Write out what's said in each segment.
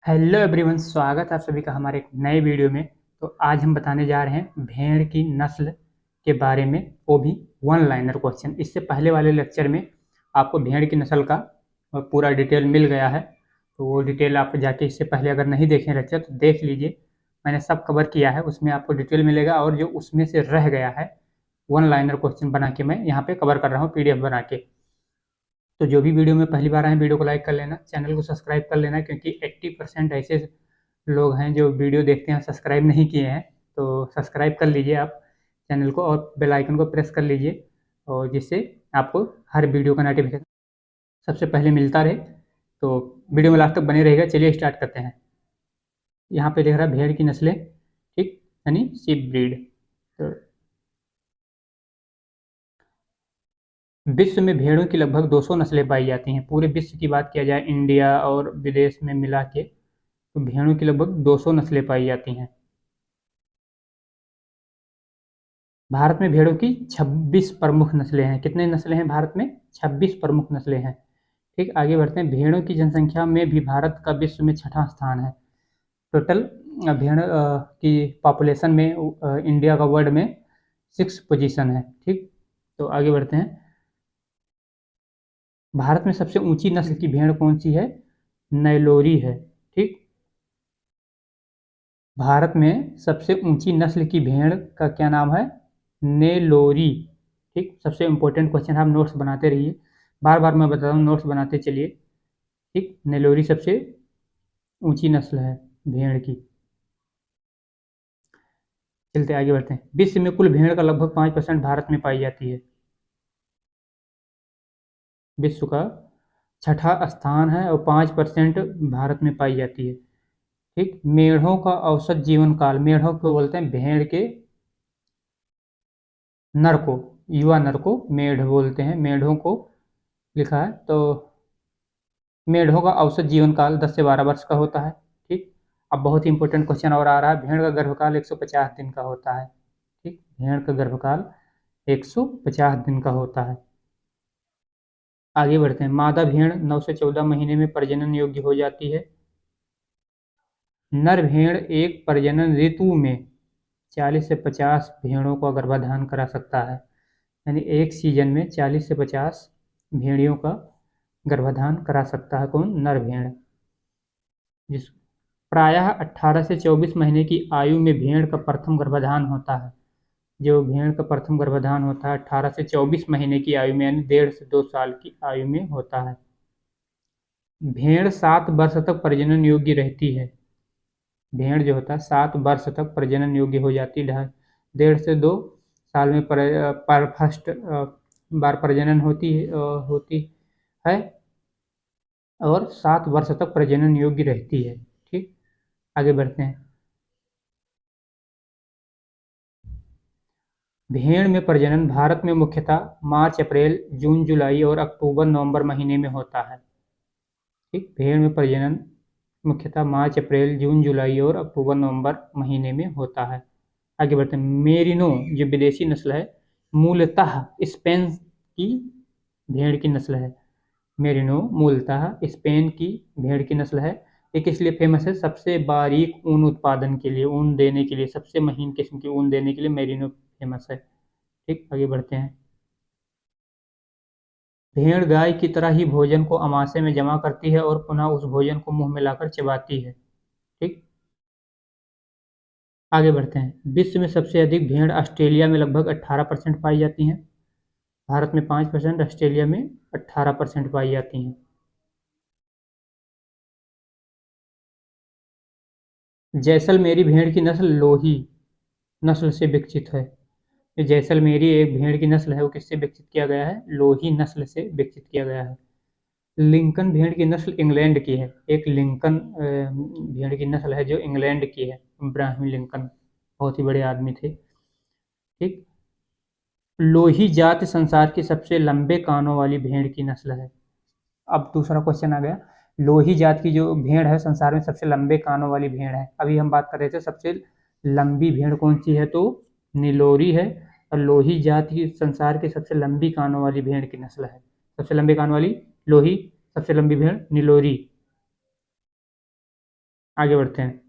Hello everyone, स्वागत है आप सभी का हमारे एक नए वीडियो में। तो आज हम बताने जा रहे हैं भेड़ की नस्ल के बारे में, वो भी वन लाइनर क्वेश्चन। इससे पहले वाले लेक्चर में आपको भेड़ की नस्ल का पूरा डिटेल मिल गया है, तो वो डिटेल आप जाके इससे पहले अगर नहीं देखें लेक्चर तो देख लीजिए। मैंने सब कवर किया है, उसमें आपको डिटेल मिलेगा। और जो उसमें से रह गया है वन लाइनर क्वेश्चन बना के मैं यहाँ पे कवर कर रहा हूँ पीडीएफ बना के। तो जो भी वीडियो में पहली बार आए वीडियो को लाइक कर लेना, चैनल को सब्सक्राइब कर लेना, क्योंकि 80% ऐसे लोग हैं जो वीडियो देखते हैं सब्सक्राइब नहीं किए हैं। तो सब्सक्राइब कर लीजिए आप चैनल को और बेल आइकन को प्रेस कर लीजिए, और जिससे आपको हर वीडियो का नोटिफिकेशन सबसे पहले मिलता रहे। तो वीडियो में लास्ट तक बने रहेगा। चलिए स्टार्ट करते हैं। यहाँ पे देख रहा है भेड़ की नस्लें, ठीक, यानी शीप ब्रीड। तो विश्व में भेड़ों की लगभग 200 नस्लें पाई जाती हैं। पूरे विश्व की बात किया जाए, इंडिया और विदेश में मिला के, तो भेड़ों की लगभग 200 नस्लें पाई जाती हैं। भारत में भेड़ों की 26 प्रमुख नस्लें हैं। कितने नस्लें हैं भारत में? 26 प्रमुख नस्लें हैं। ठीक, आगे बढ़ते हैं। भेड़ों की जनसंख्या में भी भारत का विश्व में छठा स्थान है। टोटल भेड़ की पॉपुलेशन में इंडिया का वर्ल्ड में 6 पोजीशन है। ठीक, तो आगे बढ़ते हैं। भारत में सबसे ऊंची नस्ल की भेड़ कौन सी है? नैलोरी है। ठीक, भारत में सबसे ऊंची नस्ल की भेड़ का क्या नाम है? नेलोरी। ठीक, सबसे इंपॉर्टेंट क्वेश्चन है, आप नोट्स बनाते रहिए। बार बार मैं बता रहा हूँ, नोट्स बनाते चलिए। ठीक, नेलोरी सबसे ऊंची नस्ल है भेड़ की। चलते आगे बढ़ते हैं। विश्व में कुल भेड़ का लगभग 5% भारत में पाई जाती है। विश्व का छठा स्थान है और 5% भारत में पाई जाती है। ठीक, मेढ़ों का औसत जीवन काल, मेढ़ों को बोलते हैं भेड़ के नर को, युवा नर को मेढ़ बोलते हैं। मेढ़ों को लिखा है तो मेढ़ों का औसत जीवन काल 10 से 12 वर्ष का होता है। ठीक, अब बहुत ही इंपॉर्टेंट क्वेश्चन और आ रहा है। भेड़ का गर्भकाल 150 दिन का होता है। ठीक, भेड़ का गर्भकाल 150 दिन का होता है। आगे बढ़ते हैं। मादा भेड़ 9 से 14 महीने में प्रजनन योग्य हो जाती है। नर भेड़ एक प्रजनन ऋतु में 40 से 50 भेड़ों का गर्भाधान करा सकता है। यानी एक सीजन में 40 से 50 भेड़ियों का गर्भाधान करा सकता है कौन? नर भेड़। जिस प्रायः 18 से 24 महीने की आयु में भेड़ का प्रथम गर्भाधान होता है। जो भेड़ का प्रथम गर्भाधान होता है 18 से 24 महीने की आयु में, यानी 1.5 से 2 साल की आयु में होता है। भेड़ 7 वर्ष तक प्रजनन योग्य रहती है। भेड़ जो होता है 7 वर्ष तक प्रजनन योग्य हो जाती है। 1.5 से 2 साल में पर फर्स्ट बार प्रजनन होती है, और 7 वर्ष तक प्रजनन योग्य रहती है। ठीक, आगे बढ़ते हैं। भेड़ में प्रजनन भारत में मुख्यतः मार्च अप्रैल जून जुलाई और अक्टूबर नवंबर महीने में होता है। ठीक, भेड़ में प्रजनन मुख्यतः मार्च अप्रैल जून जुलाई और अक्टूबर नवंबर महीने में होता है। आगे बढ़ते हैं। मेरिनो जो विदेशी नस्ल है, मूलतः स्पेन की भेड़ की नस्ल है। मेरिनो मूलतः स्पेन की भेड़ की नस्ल है। ये किस लिए फेमस है? सबसे बारीक ऊन उत्पादन के लिए, ऊन देने के लिए, सबसे महीन किस्म की ऊन देने के लिए मेरिनो फेमस है। ठीक, आगे बढ़ते हैं। भेड़ गाय की तरह ही भोजन को अमाशय में जमा करती है और पुनः उस भोजन को मुंह में लाकर चबाती है। ठीक, आगे बढ़ते हैं। विश्व में सबसे अधिक भेड़ ऑस्ट्रेलिया में लगभग 18% पाई जाती हैं। भारत में 5%, ऑस्ट्रेलिया में 18% पाई जाती हैं। जैसलमेरी भेड़ की नस्ल लोही नस्ल से विकसित है। ये जैसलमेरी एक भेड़ की नस्ल है, वो किससे विकसित किया गया है? लोही नस्ल से विकसित किया गया है। लिंकन भेड़ की नस्ल इंग्लैंड की है। एक लिंकन भेड़ की नस्ल है जो इंग्लैंड की है। इब्राहिम लिंकन बहुत ही बड़े आदमी थे। ठीक, लोही जाति संसार की सबसे लंबे कानों वाली भेड़ की नस्ल है। अब दूसरा क्वेश्चन आ गया। लोही जात की जो भेड़ है संसार में सबसे लंबे कानों वाली भेड़ है। अभी हम बात कर रहे थे सबसे लंबी भेड़ कौन सी है, तो नीलोरी है। और लोही जात की संसार की सबसे लंबी कानों वाली भेड़ की नस्ल है। सबसे लंबे कान वाली लोही, सबसे लंबी भेड़ नीलोरी। आगे बढ़ते हैं।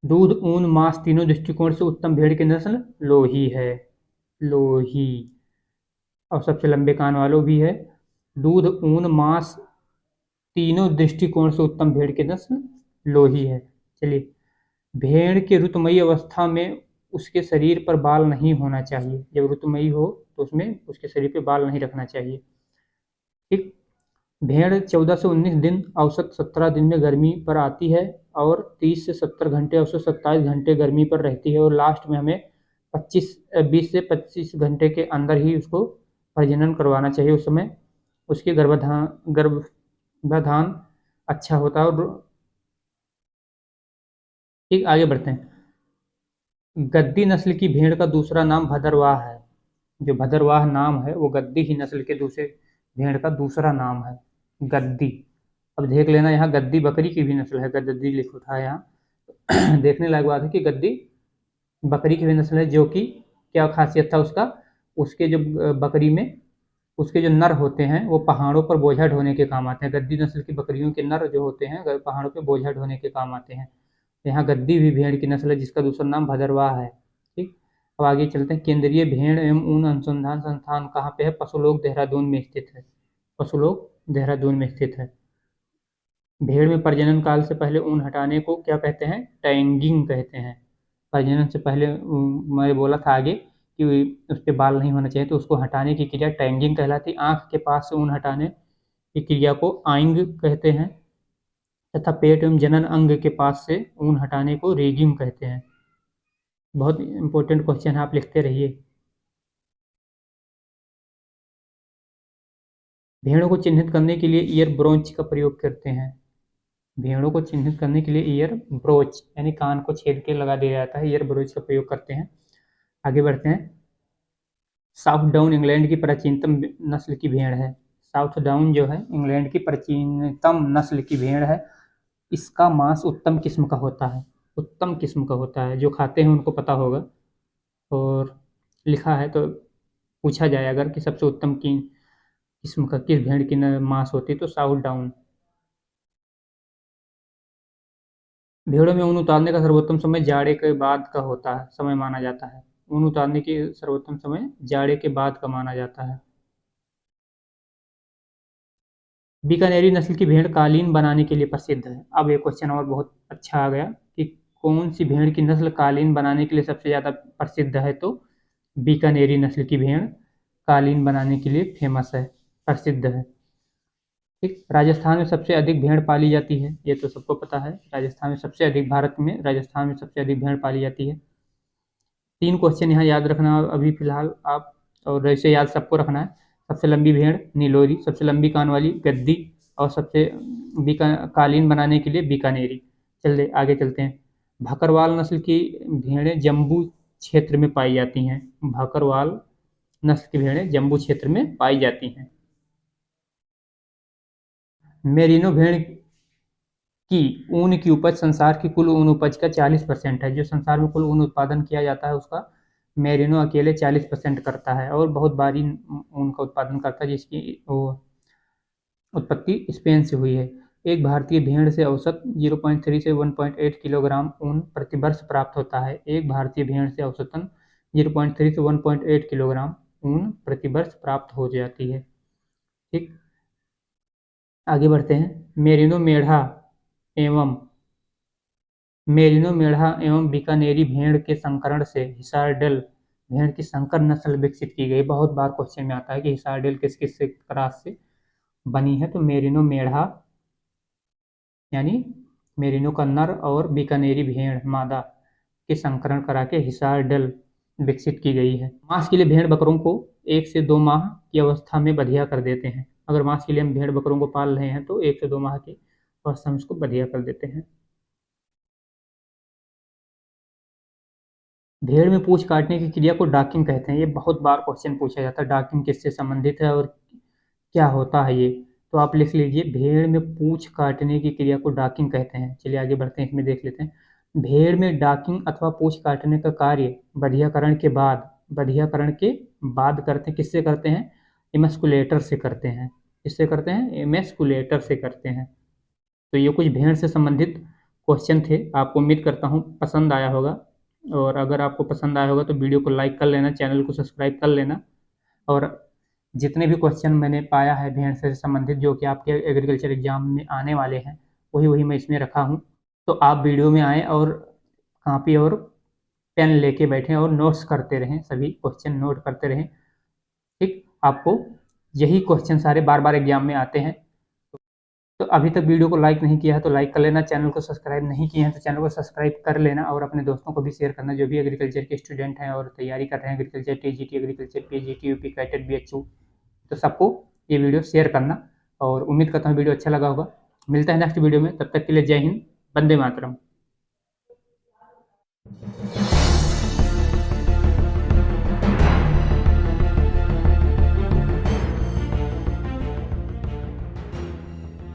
दूध, ऊन, मांस तीनों दृष्टिकोण से उत्तम भेड़ की नस्ल लोही है। लोही। और सबसे लंबे कान वालों भी है। दूध, ऊन, मांस तीनों दृष्टिकोण से उत्तम भेड़ की नस्ल लोही है। चलिए, भेड़ के ऋतुमयी अवस्था में उसके शरीर पर बाल नहीं होना चाहिए। जब ऋतुमयी हो तो उसमें उसके शरीर पे बाल नहीं रखना चाहिए। ठीक। भेड़ 14 से 19 दिन, औसत 17 दिन में गर्मी पर आती है और 30 से 70 घंटे, औसत 27 घंटे गर्मी पर रहती है। और लास्ट में हमें 20 से 25 घंटे के अंदर ही उसको प्रजनन करवाना चाहिए। उस समय उसकी गर्भाधान अच्छा होता है। और ठीक, आगे बढ़ते हैं। गद्दी नस्ल की भेड़ का दूसरा नाम भदरवाह है। जो भदरवाह नाम है वो गद्दी ही नस्ल के दूसरे भेड़ का दूसरा नाम है, गद्दी। अब देख लेना, यहाँ गद्दी बकरी की भी नस्ल है, गद्दी लिखा था यहाँ। देखने लायक बात है कि गद्दी बकरी की भी नस्ल है, जो कि क्या खासियत था उसका, उसके जो बकरी में उसके जो नर होते हैं वो पहाड़ों पर बोझा ढोने के काम आते हैं। गद्दी नस्ल की बकरियों के नर जो होते हैं पहाड़ों पर बोझा ढोने के काम आते हैं। यहाँ गद्दी भी भेड़ की नस्ल है जिसका दूसरा नाम भदरवाह है। ठीक। अब आगे चलते हैं। केंद्रीय भेड़ एवं ऊन अनुसंधान संस्थान कहाँ पे है? पशुलोक, देहरादून में स्थित है। पशुलोक देहरादून में स्थित है। भेड़ में प्रजनन काल से पहले ऊन हटाने को क्या कहते हैं? टैंगिंग कहते हैं। प्रजनन से पहले मैं बोला था आगे कि उस पर बाल नहीं होना चाहिए, तो उसको हटाने की क्रिया टैंगिंग कहलाती। आंख के पास से ऊन हटाने की क्रिया को आइंग कहते हैं तथा पेट एवं जनन अंग के पास से ऊन हटाने को रेगिंग कहते हैं। बहुत इंपॉर्टेंट क्वेश्चन है, आप लिखते रहिए। भेड़ों को चिन्हित करने के लिए ईयर ब्रोच का प्रयोग करते हैं। भेड़ों को चिन्हित करने के लिए ईयर ब्रोच यानी कान को छेद के लगा दिया जाता है, ईयर ब्रोच का प्रयोग करते हैं। आगे बढ़ते हैं। साउथ डाउन इंग्लैंड की प्राचीनतम नस्ल की भेड़ है। साउथ डाउन जो है इंग्लैंड की प्राचीनतम नस्ल की भेड़ है। इसका मांस उत्तम किस्म का होता है। उत्तम किस्म का होता है, जो खाते हैं उनको पता होगा। और लिखा है तो पूछा जाए अगर कि सबसे उत्तम की किस्म का किस भेड़ की मांस होती है तो साउथ डाउन। भेड़ों में ऊन उतारने का सर्वोत्तम समय जाड़े के बाद का होता है, समय माना जाता है। ऊन उतारने की सर्वोत्तम समय जाड़े के बाद का माना जाता है। बीकानेरी नस्ल की भेड़ कालीन बनाने के लिए प्रसिद्ध है। अब एक क्वेश्चन और बहुत अच्छा आ गया कि कौन सी भेड़ की नस्ल कालीन बनाने के लिए सबसे ज़्यादा प्रसिद्ध है? तो बीकानेरी नस्ल की भेड़ कालीन बनाने के लिए फेमस है, प्रसिद्ध है। ठीक। राजस्थान में सबसे अधिक भेड़ पाली जाती है, ये तो सबको पता है। राजस्थान में सबसे अधिक, भारत में राजस्थान में सबसे अधिक भेड़ पाली जाती है। 3 क्वेश्चन यहाँ याद रखना अभी फिलहाल आप, और ऐसे याद सबको रखना है। सबसे लंबी भेड़ नीलोरी, सबसे लंबी कान वाली गद्दी, और सबसे कालीन बनाने के लिए बीकानेरी। चलिए आगे चलते हैं। भाकरवाल नस्ल की भेड़ें जम्बू क्षेत्र में पाई जाती हैं। भाकरवाल नस्ल की भेड़ें जम्बू क्षेत्र में पाई जाती हैं। मेरिनो भेड़ की ऊन की उपज संसार की कुल ऊन उपज का 40% है। जो संसार में कुल ऊन उत्पादन किया जाता है उसका मेरिनो अकेले 40% करता है, और बहुत भारी ऊन का उत्पादन करता है जिसकी वो उत्पत्ति स्पेन से हुई है। एक भारतीय भेड़ से औसत 0.3 से 1.8 किलोग्राम ऊन प्रति वर्ष प्राप्त होता है। एक भारतीय भेड़ से औसतन 0.3 से 1.8 किलोग्राम ऊन प्रति वर्ष प्राप्त हो जाती है। ठीक। आगे बढ़ते हैं। मेरिनो मेढ़ा एवं बीकानेरी भेड़ के संकरण से हिसारडेल भेड़ की संकर नस्ल विकसित की गई। बहुत बार क्वेश्चन में आता है कि हिसारडेल किस किस से क्रॉस से बनी है? तो मेरिनो मेढ़ा यानी मेरिनो का नर और बीकानेरी भेड़ मादा के संकरण करा के हिसारडेल विकसित की गई है। मांस के लिए भेड़ बकरों को 1 से 2 माह की अवस्था में बधिया कर देते हैं। अगर मांस के लिए हम भेड़ बकरों को पाल रहे हैं तो 1 से 2 माह की अवस्था में उसको बधिया कर देते हैं। भेड़ में पूंछ काटने की क्रिया को डॉकिंग कहते हैं। ये बहुत बार क्वेश्चन पूछा जाता है, डॉकिंग किससे संबंधित है और क्या होता है ये? तो आप लिख लीजिए, भेड़ में पूंछ काटने की क्रिया को डॉकिंग कहते हैं। चलिए आगे बढ़ते हैं, इसमें देख लेते हैं। भेड़ में डॉकिंग अथवा पूंछ काटने का कार्य बधियाकरण के बाद करते हैं। किससे करते हैं? इमस्कुलेटर से करते हैं। किससे करते हैं? इमस्कुलेटर से करते हैं। तो ये कुछ भेड़ से संबंधित क्वेश्चन थे। आपको उम्मीद करता हूँ पसंद आया होगा, और अगर आपको पसंद आया होगा तो वीडियो को लाइक कर लेना, चैनल को सब्सक्राइब कर लेना। और जितने भी क्वेश्चन मैंने पाया है भेड़ से संबंधित जो कि आपके एग्रीकल्चर एग्जाम में आने वाले हैं, वही मैं इसमें रखा हूँ। तो आप वीडियो में आएँ और कॉपी और पेन लेके बैठें और नोट्स करते रहें, सभी क्वेश्चन नोट करते रहें। ठीक, आपको यही क्वेश्चन सारे बार बार एग्जाम में आते हैं। तो अभी तक वीडियो को लाइक नहीं किया है तो लाइक कर लेना, चैनल को सब्सक्राइब नहीं किए हैं तो चैनल को सब्सक्राइब कर लेना, और अपने दोस्तों को भी शेयर करना जो भी एग्रीकल्चर के स्टूडेंट हैं और तैयारी कर रहे हैं agriculture, TGT, agriculture, PGT, UP CATET, BHU. तो सबको ये वीडियो शेयर करना, और उम्मीद करता हूँ वीडियो अच्छा लगा होगा। मिलता है नेक्स्ट वीडियो में, तब तक के लिए जय हिंद, वंदे मातरम।